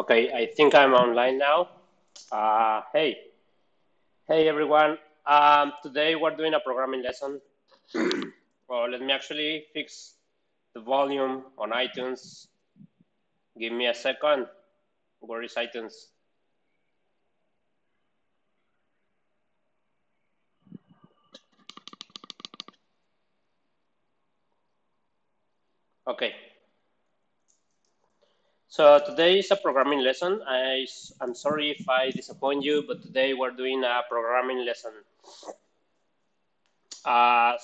Okay, I think I'm online now. Hey everyone. Today we're doing a programming lesson. Well, let me actually fix the volume on iTunes. Give me a second. Where is iTunes? Okay. So today is a programming lesson. I'm sorry if I disappoint you, but today we're doing a programming lesson.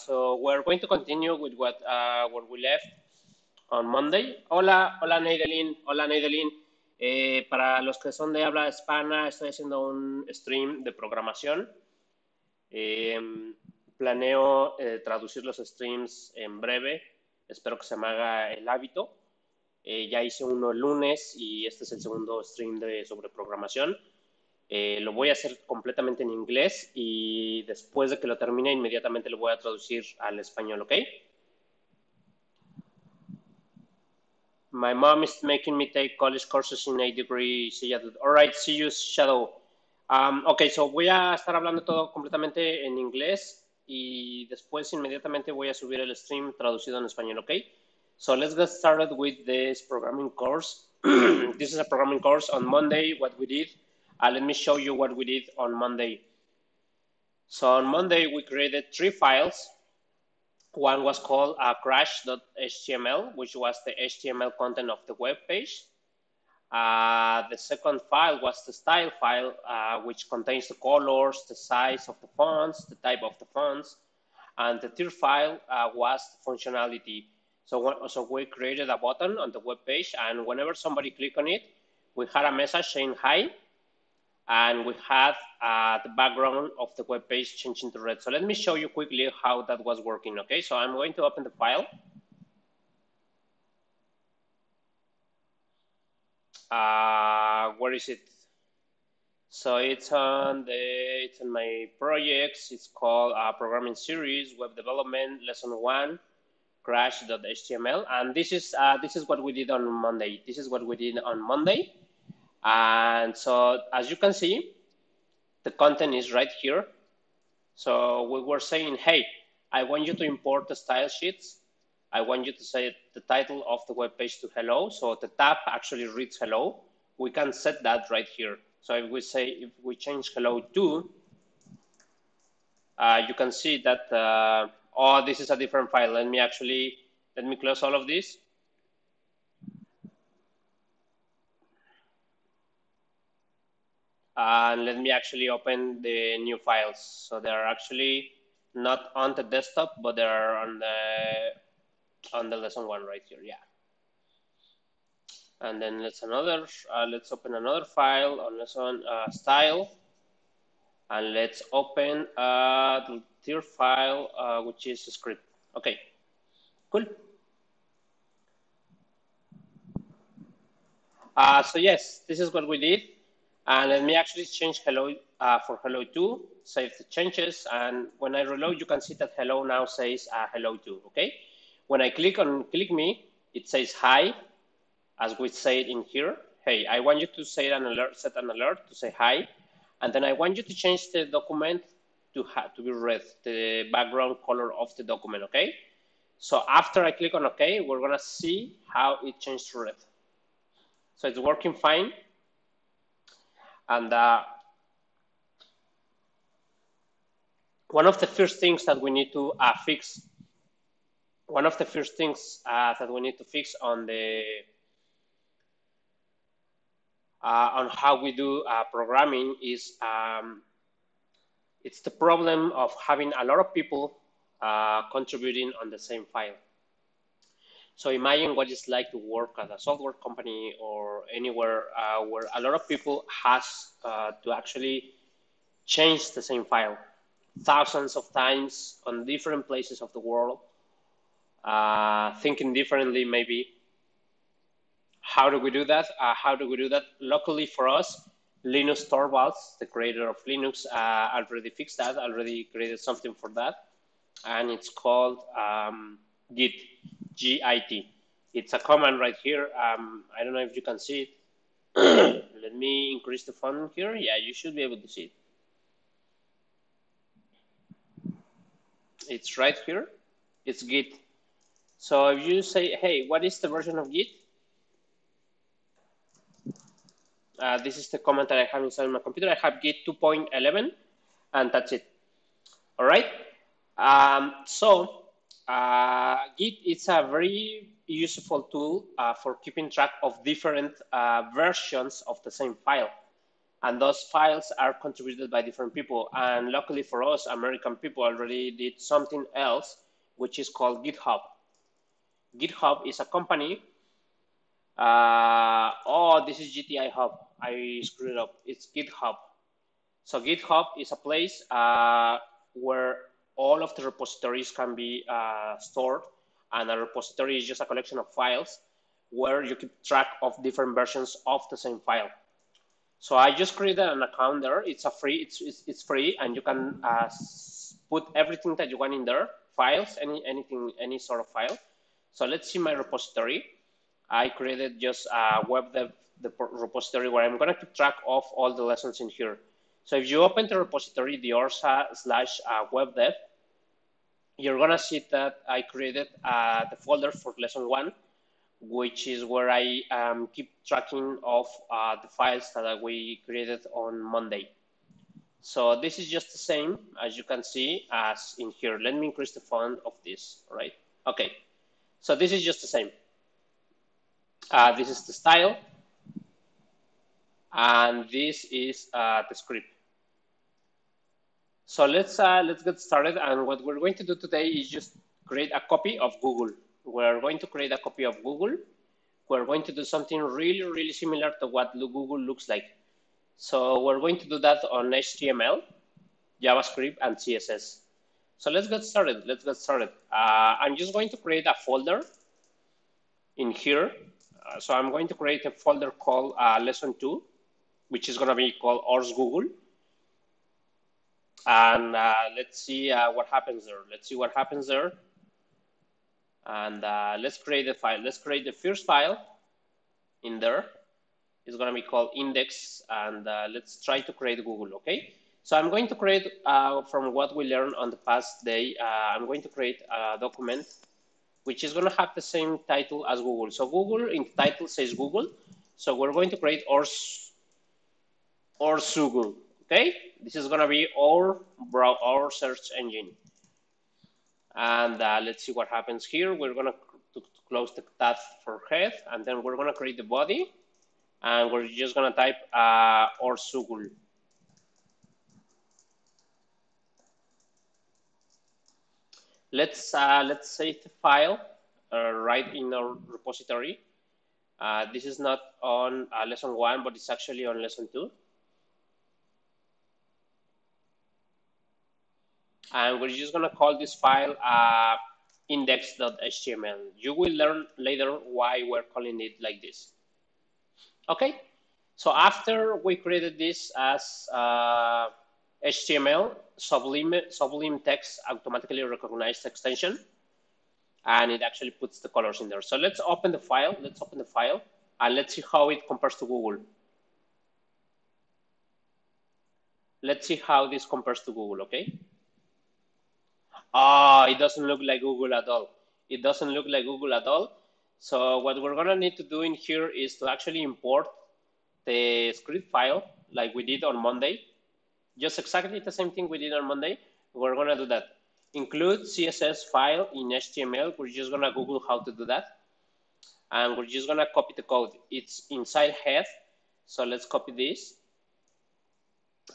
So we're going to continue with where we left on Monday. Hola Neidelin. Para los que son de habla hispana, estoy haciendo un stream de programación. Planeo traducir los streams en breve. Espero que se me haga el hábito. Ya hice uno el lunes y este es el segundo stream sobre programación. Lo voy a hacer completamente en inglés y después de que lo termine inmediatamente lo voy a traducir al español, ¿ok? My mom is making me take college courses in 8-degree Seattle. All right, see you, Shadow. Ok, so voy a estar hablando todo completamente en inglés y después inmediatamente voy a subir el stream traducido en español, ¿ok? So let's get started with this programming course. This is a programming course. On Monday, what we did. Let me show you what we did on Monday. So on Monday, we created 3 files. One was called crash.html, which was the HTML content of the web page. The second file was the style file, which contains the colors, the size of the fonts, the type of the fonts. And the third file was the functionality. So we created a button on the web page, and whenever somebody clicked on it, we had a message saying hi, and we had the background of the web page changing to red. So let me show you quickly how that was working, okay? So I'm going to open the file. Where is it? So it's on my projects. It's called Programming Series, Web Development, Lesson 1, Crash.html. And this is what we did on Monday. This is what we did on Monday. And so as you can see, the content is right here. So we were saying, hey, I want you to import the style sheets. I want you to say the title of the web page to hello. So the tab actually reads hello. We can set that right here. So if we change hello to, you can see that, this is a different file. Let me close all of this. And let me actually open the new files. So they're actually not on the desktop, but they're on the lesson 1 right here, yeah. And then let's open another file on lesson style, and let's open the third file, which is a script. Okay, cool. So yes, this is what we did. And let me actually change hello for hello to, save the changes. And when I reload, you can see that hello now says hello to, okay? When I click me, it says hi, as we say it in here. Hey, I want you to set an alert to say hi. And then I want you to change the document to be red, the background color of the document, okay? So after I click on OK, we're gonna see how it changed to red. So it's working fine. And one of the first things that we need to fix, on how we do programming is it's the problem of having a lot of people contributing on the same file. So imagine what it's like to work at a software company or anywhere where a lot of people has to actually change the same file thousands of times on different places of the world, thinking differently maybe. How do we do that? Luckily for us, Linus Torvalds, the creator of Linux, already fixed that, already created something for that. And it's called Git, Git. It's a command right here. I don't know if you can see it. Let me increase the font here. Yeah, you should be able to see it. It's right here. It's Git. So if you say, hey, what is the version of Git? This is the comment that I have inside my computer. I have Git 2.11, and that's it. All right. Git is a very useful tool for keeping track of different versions of the same file. And those files are contributed by different people. And luckily for us, American people already did something else, which is called GitHub. GitHub is a company. This is GTI Hub. I screwed it up. It's GitHub. So GitHub is a place where all of the repositories can be stored, and a repository is just a collection of files where you keep track of different versions of the same file. So I just created an account there. It's it's free, and you can put everything that you want in there, files, any sort of file. So let's see my repository. I created just a web dev the repository where I'm going to keep track of all the lessons in here. So if you open the repository, the Orsa/web dev, you're going to see that I created the folder for lesson 1, which is where I keep tracking of the files that we created on Monday. So this is just the same, as you can see, as in here. Let me increase the font of this, all right? Okay, so this is just the same. This is the style, and this is the script. So let's get started. And what we're going to do today is just create a copy of Google. We're going to create a copy of Google. We're going to do something really, really similar to what Google looks like. So we're going to do that on HTML, JavaScript, and CSS. So let's get started. I'm just going to create a folder in here. So I'm going to create a folder called lesson 2, which is going to be called Orsoogle. And let's see what happens there. And let's create a file. Let's create the first file in there. It's going to be called index, and let's try to create Google, okay? So I'm going to create, from what we learned on the past day, I'm going to create a document which is going to have the same title as Google. So Google in the title says Google. So we're going to create Orsoogle, okay? This is going to be our search engine. And let's see what happens here. We're going to close the tab for head, and then we're going to create the body, and we're just going to type Orsoogle. Let's save the file right in our repository. This is not on lesson 1, but it's actually on lesson 2. And we're just going to call this file index.html. You will learn later why we're calling it like this. Okay, so after we created this as HTML, Sublime Text automatically recognized extension, and it actually puts the colors in there. So let's open the file. And let's see how it compares to Google. Let's see how this compares to Google, okay? It doesn't look like Google at all. So what we're gonna need to do in here is to actually import the script file like we did on Monday. Just exactly the same thing we did on Monday. We're gonna do that. Include CSS file in HTML. We're just gonna Google how to do that. And we're just gonna copy the code. It's inside head. So let's copy this.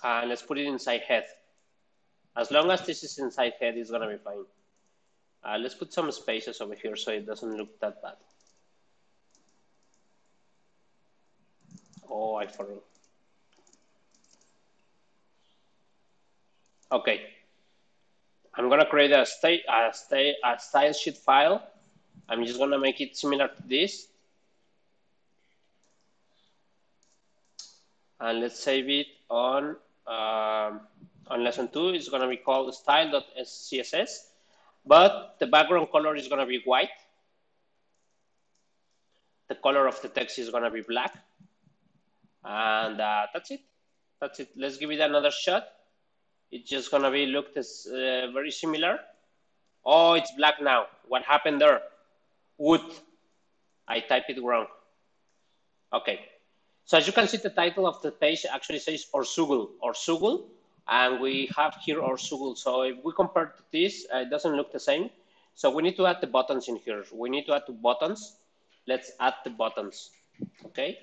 And let's put it inside head. As long as this is inside head, it's gonna be fine. Let's put some spaces over here so it doesn't look that bad. Oh, I forgot. Okay. I'm gonna create a style sheet file. I'm just gonna make it similar to this. And let's save it on lesson 2. It's gonna be called style.css, but the background color is gonna be white. The color of the text is gonna be black. And that's it. That's it. Let's give it another shot. It's just gonna be look this very similar. Oh, it's black now. What happened there? Wood. I typed it wrong. Okay. So as you can see, the title of the page actually says Orsoogle, Orsoogle, and we have here Orsoogle. So if we compare to this, it doesn't look the same. So we need to add the buttons in here. We need to add the buttons. Let's add the buttons. Okay.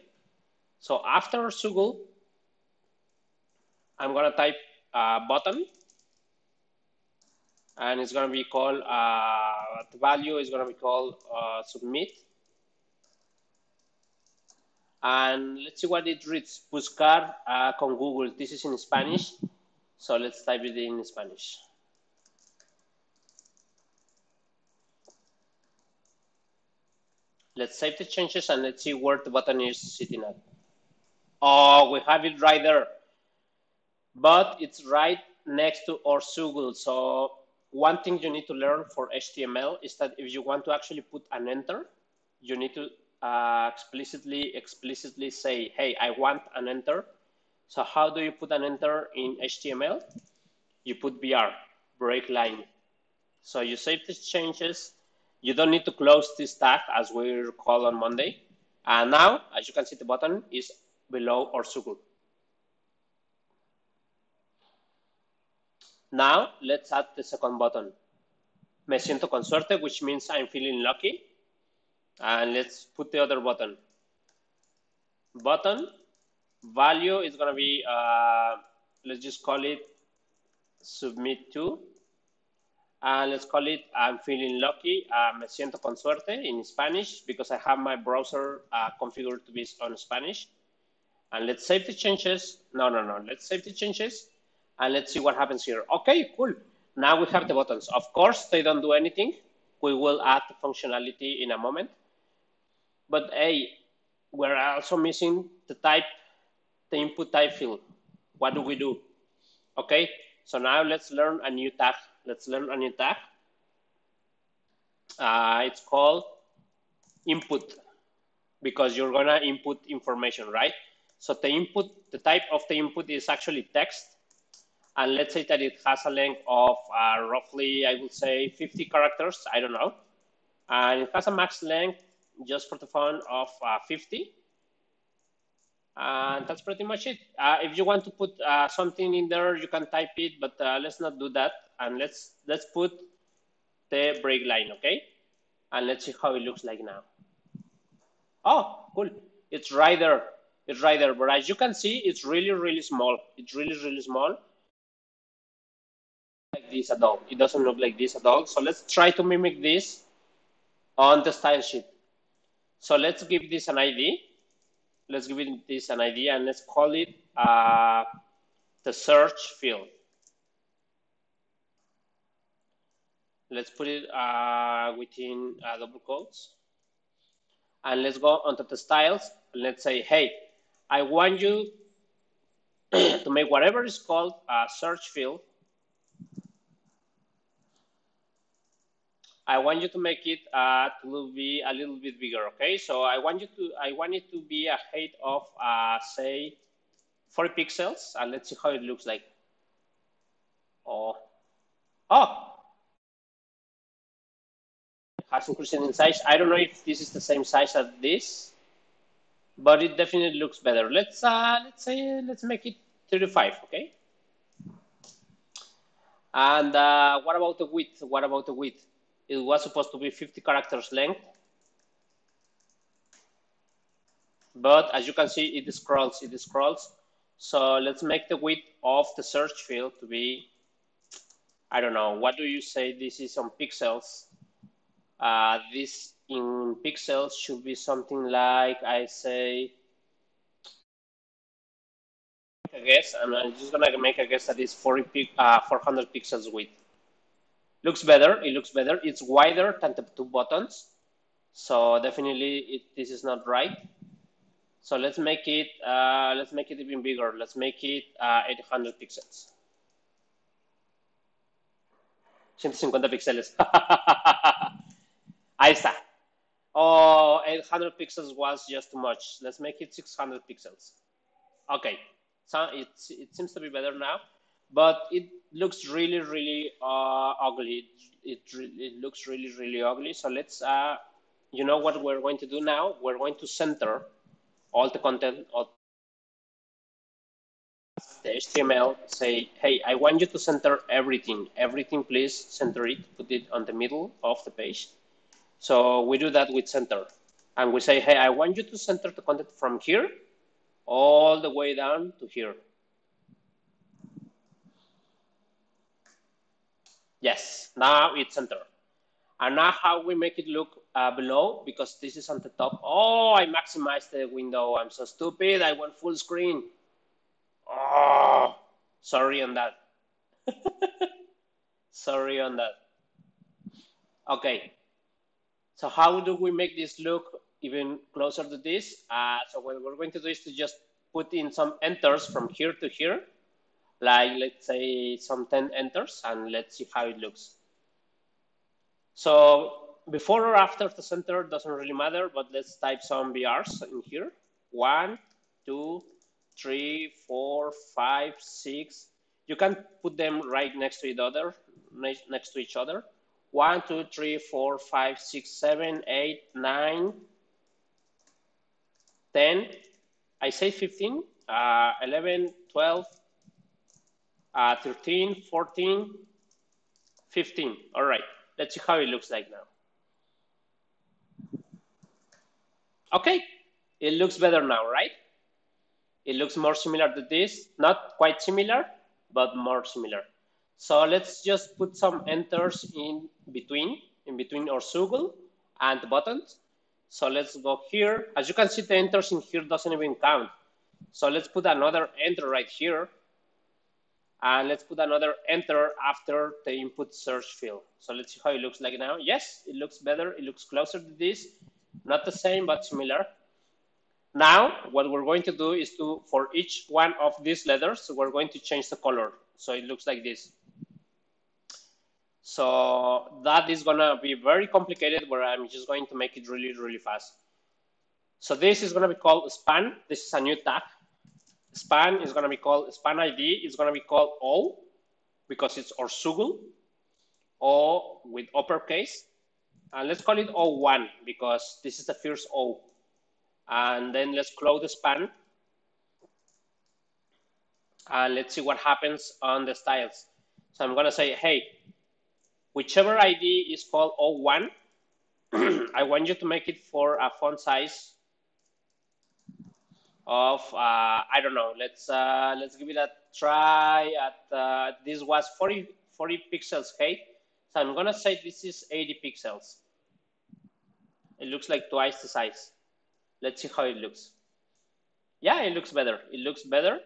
So after Orsoogle, I'm gonna type button, and it's gonna be called the value is gonna be called submit. And let's see what it reads. Buscar con Google. This is in Spanish. So let's type it in Spanish. Let's save the changes and let's see where the button is sitting at. Oh, we have it right there. But it's right next to Orsoogle. So one thing you need to learn for HTML is that if you want to actually put an enter, you need to explicitly say, hey, I want an enter. So how do you put an enter in HTML? You put BR, break line. So you save these changes. You don't need to close this tag as we call on Monday. And now, as you can see, the button is below Orsoogle. Now, let's add the second button. Me siento con suerte, which means I'm feeling lucky. And let's put the other button. Button value is going to be, let's just call it submit to. And let's call it I'm feeling lucky, me siento con suerte in Spanish because I have my browser configured to be on Spanish. And let's save the changes. No. Let's save the changes and let's see what happens here. Okay, cool. Now we have the buttons. Of course, they don't do anything. We will add the functionality in a moment. But hey, we're also missing the type, the input type field. What do we do? Okay, so now let's learn a new tag. Let's learn a new tag. It's called input because you're gonna input information, right? So the type of the input is actually text. And let's say that it has a length of roughly, I would say 50 characters, I don't know. And it has a max length, just for the fun, of 50. And that's pretty much it. If you want to put something in there, you can type it, but let's not do that. And let's put the break line, okay? And let's see how it looks like now. Oh, cool. It's right there. It's right there. But as you can see, it's really, really small. It's really, really small. Like this at all. It doesn't look like this at all. So let's try to mimic this on the style sheet. So let's give this an ID. Let's give this an ID and let's call it the search field. Let's put it within double quotes. And let's go onto the styles. And let's say, hey, I want you to make whatever is called a search field. I want you to make it to be a little bit bigger, okay? So I want it to be a height of say 40 pixels, and let's see how it looks like. Oh, it has increased in size. I don't know if this is the same size as this, but it definitely looks better. Let's make it 35, okay? And what about the width? What about the width? It was supposed to be 50 characters length. But as you can see, it scrolls. So let's make the width of the search field to be, I don't know, what do you say this is on pixels? This in pixels should be something like, I say, I guess, and I'm just gonna make a guess that it's 400 pixels width. Looks better, it looks better. It's wider than the two buttons. So definitely this is not right. So let's make it even bigger. Let's make it 800 pixels. 150 píxeles. Ahí está. Oh, 800 pixels was just too much. Let's make it 600 pixels. Okay, so it seems to be better now, but it looks really, really ugly. It looks really, really ugly. So let's, you know what we're going to do now? We're going to center all the content of the HTML. Say, hey, I want you to center everything. Everything, please center it. Put it on the middle of the page. So we do that with center. And we say, hey, I want you to center the content from here all the way down to here. Yes, now it's center. And now how we make it look below, because this is on the top. Oh, I maximized the window. I'm so stupid. I want full screen. Oh, sorry on that. Sorry on that. Okay, so how do we make this look even closer to this? So what we're going to do is to just put in some enters from here to here, like let's say some 10 enters, and let's see how it looks. So before or after the center doesn't really matter, but let's type some BRs in here. 1, 2, 3, 4, 5, 6. You can put them right next to each other. 1, 2, 3, 4, 5, 6, 7, 8, 9, 10. I say 15, 11, 12, 13, 14, 15. All right, let's see how it looks like now. Okay, it looks better now, right? It looks more similar to this, not quite similar, but more similar. So let's just put some enters in between Orsoogle and the buttons. So let's go here. As you can see, the enters in here doesn't even count. So let's put another enter right here. And let's put another enter after the input search field. So let's see how it looks like now. Yes, it looks better. It looks closer to this. Not the same, but similar. Now, what we're going to do is for each one of these letters, we're going to change the color. So it looks like this. So that is gonna be very complicated, where I'm just going to make it really, really fast. So this is gonna be called span. This is a new tag. Span is gonna be called, span ID is gonna be called O, because it's Orsoogle, O with uppercase. And let's call it O1, because this is the first O. And then let's close the span. And let's see what happens on the styles. So I'm gonna say, hey, whichever ID is called O1, I want you to make it for a font size of, I don't know, let's give it a try at, this was 40 pixels, okay? So I'm gonna say this is 80 pixels. It looks like twice the size. Let's see how it looks. Yeah, it looks better. It looks better.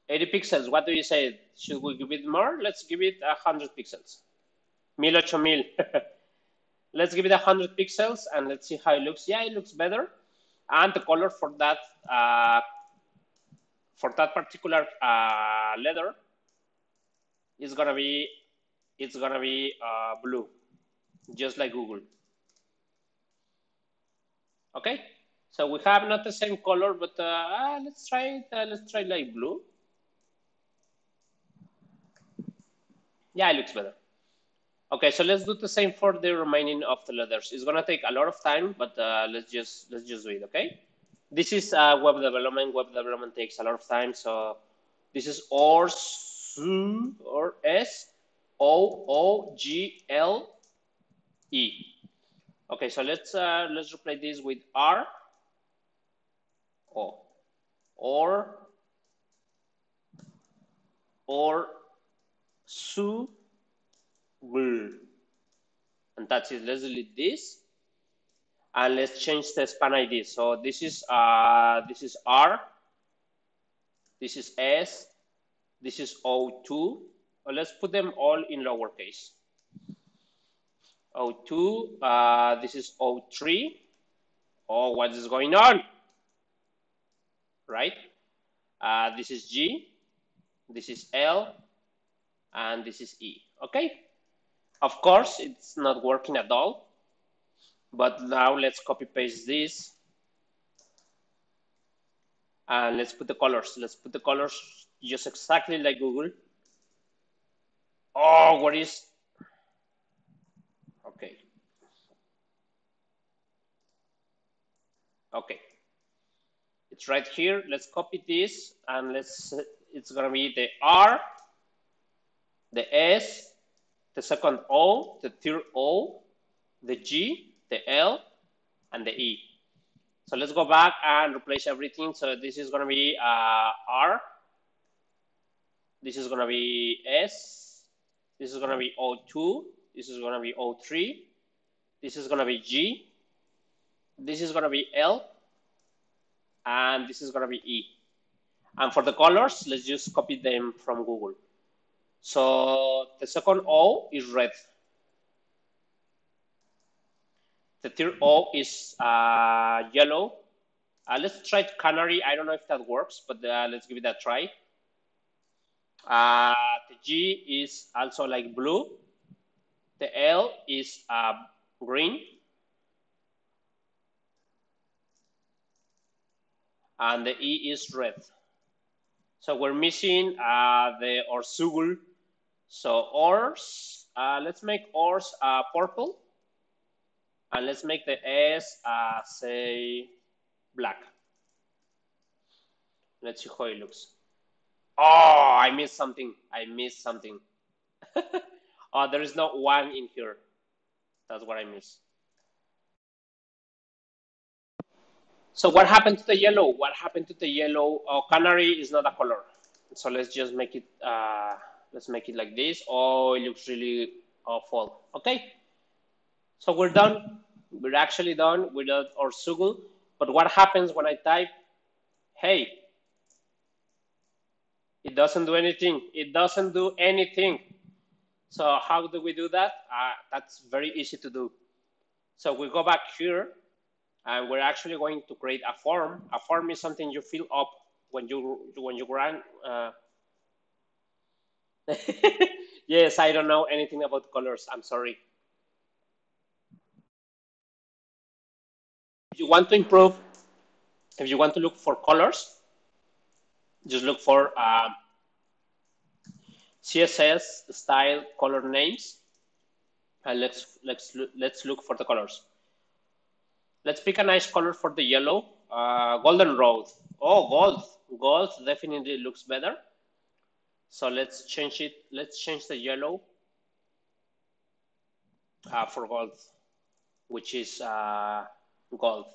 80 pixels, what do you say? Should we give it more? Let's give it 100 pixels. 1080. Let's give it 100 pixels and let's see how it looks. Yeah, it looks better. And the color for that particular letter is gonna be, blue, just like Google. Okay, so we have not the same color, but let's try like blue. Yeah, it looks better. Okay, so let's do the same for the remaining of the letters. It's gonna take a lot of time, but let's just do it. Okay, this is web development. Web development takes a lot of time, so this is Orsa, or Soogle. Okay, so let's replace this with R, O, or Orsoogle, and that's it. Let's delete this, and let's change the span ID. So this is R, this is S, this is O2. Well, let's put them all in lowercase. O2, this is O3. Oh, what is going on? Right? This is G, this is L, and this is E. Okay? Of course, it's not working at all. But now let's copy paste this. And let's put the colors. Let's put the colors just exactly like Google. Oh, what is? Okay. Okay. It's right here. Let's copy this and it's gonna be the R, the S, the second O, the third O, the G, the L, and the E. So let's go back and replace everything. So this is gonna be R, this is gonna be S, this is gonna be O2, this is gonna be O3, this is gonna be G, this is gonna be L, and this is gonna be E. And for the colors, let's just copy them from Google. So the second O is red. The third O is yellow. Let's try canary. I don't know if that works, but let's give it a try. The G is also like blue. The L is green. And the E is red. So we're missing the Orsoogle. So Ors, let's make Ors purple. And let's make the S, say, black. Let's see how it looks. Oh, I missed something. I missed something. Oh, there is no one in here. That's what I missed. So what happened to the yellow? What happened to the yellow? Oh, canary is not a color. So let's just make it, let's make it like this. Oh, it looks really awful. Okay. So we're done. We're actually done with Orsoogle. But what happens when I type, hey? It doesn't do anything. It doesn't do anything. So how do we do that? That's very easy to do. So we go back here, and we're actually going to create a form. A form is something you fill up when you run. Yes, I don't know anything about colors. I'm sorry. If you want to improve, if you want to look for colors, just look for CSS style color names, and let's look for the colors. Let's pick a nice color for the yellow. Golden rose. Oh, gold. Gold definitely looks better. So let's change it. Let's change the yellow for gold, which is gold.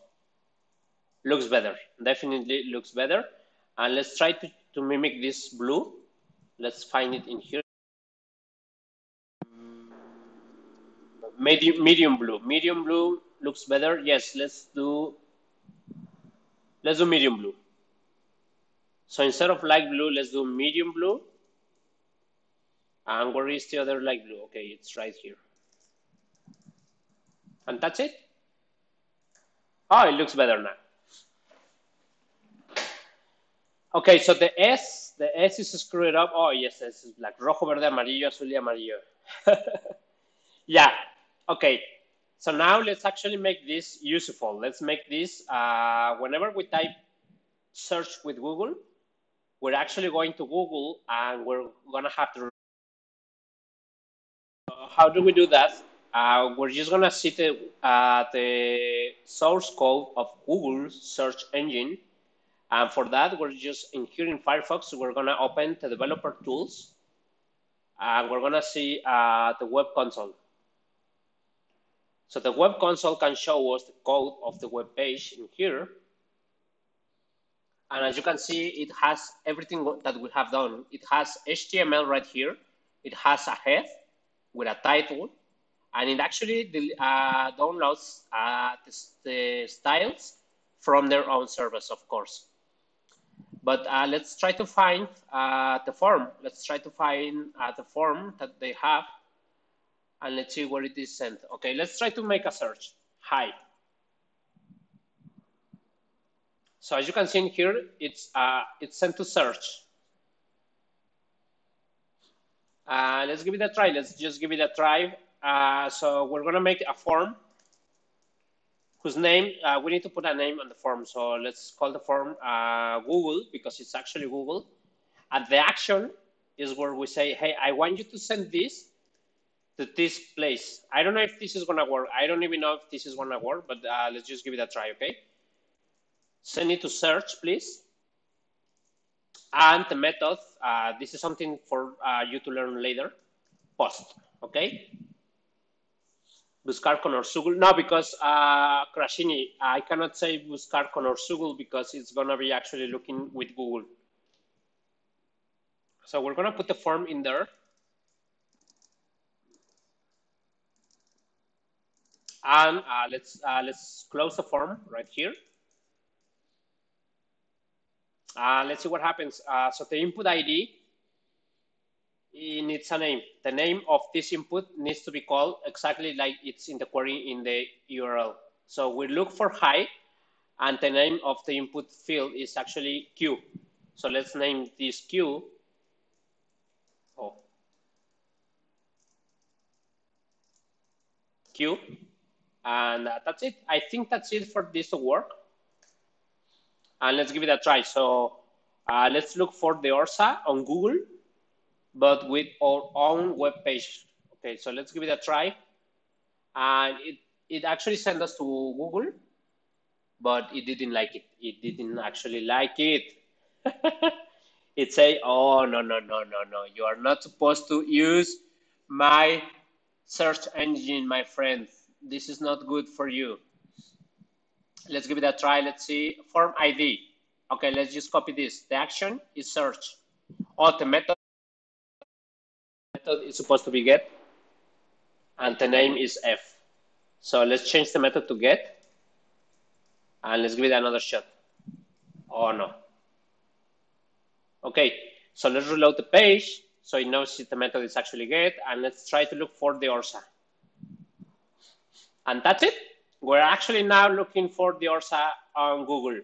Looks better. Definitely looks better. And let's try to mimic this blue. Let's find it in here. Medium blue. Medium blue looks better. Yes, let's do medium blue. So instead of light blue, let's do medium blue. And where is the other light blue? Okay, it's right here. And that's it. Oh, it looks better now. Okay, so the S is screwed up. Oh, yes, this is black. Rojo, verde, amarillo, azul y amarillo. Yeah, okay. So now let's actually make this useful. Let's make this, whenever we type search with Google, we're actually going to Google and we're gonna have to. How do we do that? We're just gonna see the source code of Google's search engine. And for that, we're just in here in Firefox, we're gonna open the developer tools and we're gonna see the web console. So the web console can show us the code of the web page in here. And as you can see, it has everything that we have done. It has HTML right here. It has a head with a title, and it actually downloads the styles from their own service, of course. But let's try to find the form. Let's try to find the form that they have, and let's see where it is sent. Okay, let's try to make a search. Hi. So as you can see in here, it's sent to search. Let's give it a try. Let's just give it a try. So we're gonna make a form whose name, we need to put a name on the form. So let's call the form Google, because it's actually Google. And the action is where we say, hey, I want you to send this to this place. I don't know if this is gonna work. I don't even know if this is gonna work, but let's just give it a try, okay? Send it to search, please. And the method, this is something for you to learn later, post, okay? Buscar con Orsoogle. No, because Crashini, I cannot say buscar con Orsoogle because it's gonna be actually looking with Google. So we're gonna put the form in there. And let's close the form right here. Let's see what happens. So the input ID, it needs a name. The name of this input needs to be called exactly like it's in the query in the URL. So we look for hi, and the name of the input field is actually Q. So let's name this Q. Oh. Q. And that's it. I think that's it for this to work. And let's give it a try. So let's look for the Orsa on Google, but with our own web page. Okay, so let's give it a try. And it actually sent us to Google, but it didn't like it. It didn't actually like it. It say, oh, no, no, no, no, no. You are not supposed to use my search engine, my friend. This is not good for you. Let's give it a try. Let's see. Form ID. Okay, let's just copy this. The action is search. Oh, the method is supposed to be get. And the name is F. So let's change the method to get. And let's give it another shot. Oh, no. Okay, so let's reload the page so it knows the method is actually get. And let's try to look for the Orsa. And that's it. We're actually now looking for the Orsa on Google.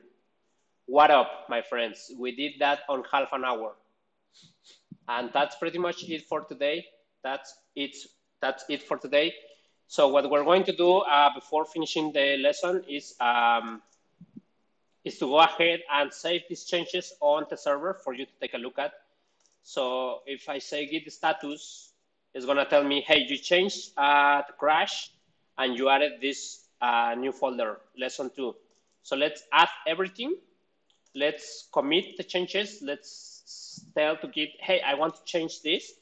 What up, my friends? We did that on half an hour. And that's pretty much it for today. That's it for today. So what we're going to do before finishing the lesson is to go ahead and save these changes on the server for you to take a look at. So if I say git status, it's gonna tell me, hey, you changed the crash and you added this new folder, lesson 2. So let's add everything. Let's commit the changes. Let's tell to Git, hey, I want to change this.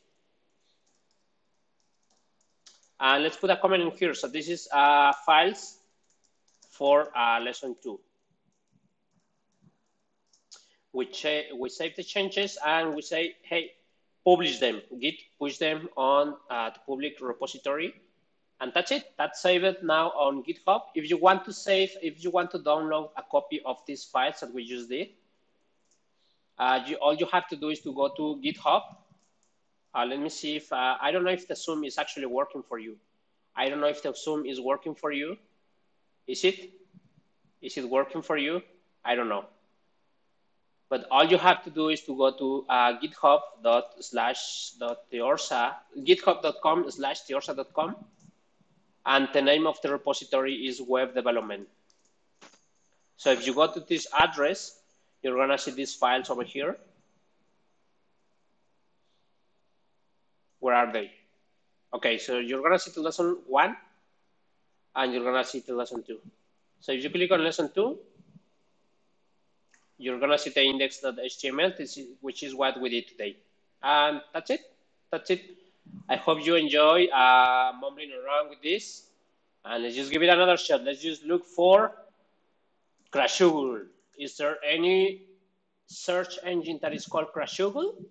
And let's put a comment in here. So this is files for lesson 2. We save the changes and we say, hey, publish them. Git push them on the public repository. And that's it. That's saved now on GitHub. If you want to download a copy of these files that we just did, all you have to do is to go to GitHub. Let me see if, I don't know if the Zoom is actually working for you. I don't know if the Zoom is working for you. Is it? Is it working for you? I don't know. But all you have to do is to go to github.com/theorsa.com, and the name of the repository is web development. So if you go to this address, you're gonna see these files over here. Where are they? Okay, so you're gonna see the lesson 1 and you're gonna see the lesson 2. So if you click on lesson 2, you're gonna see the index.html, which is what we did today. And that's it. That's it. I hope you enjoy mumbling around with this. And let's just give it another shot. Let's just look for Crashoogle. Is there any search engine that is called Crashoogle?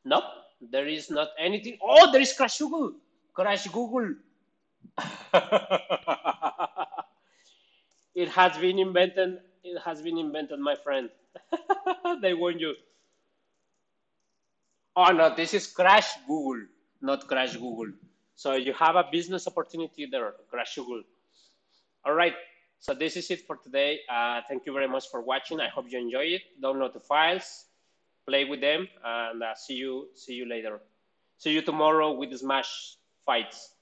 Nope, there is not anything. Oh, there is Crashoogle. Crash Google. It has been invented. It has been invented, my friend. They warn you. Oh no, this is Crash Google, not Crash Google. So you have a business opportunity there, Crash Google. All right, so this is it for today. Thank you very much for watching. I hope you enjoy it. Download the files, play with them, and see you later. See you tomorrow with the Smash fights.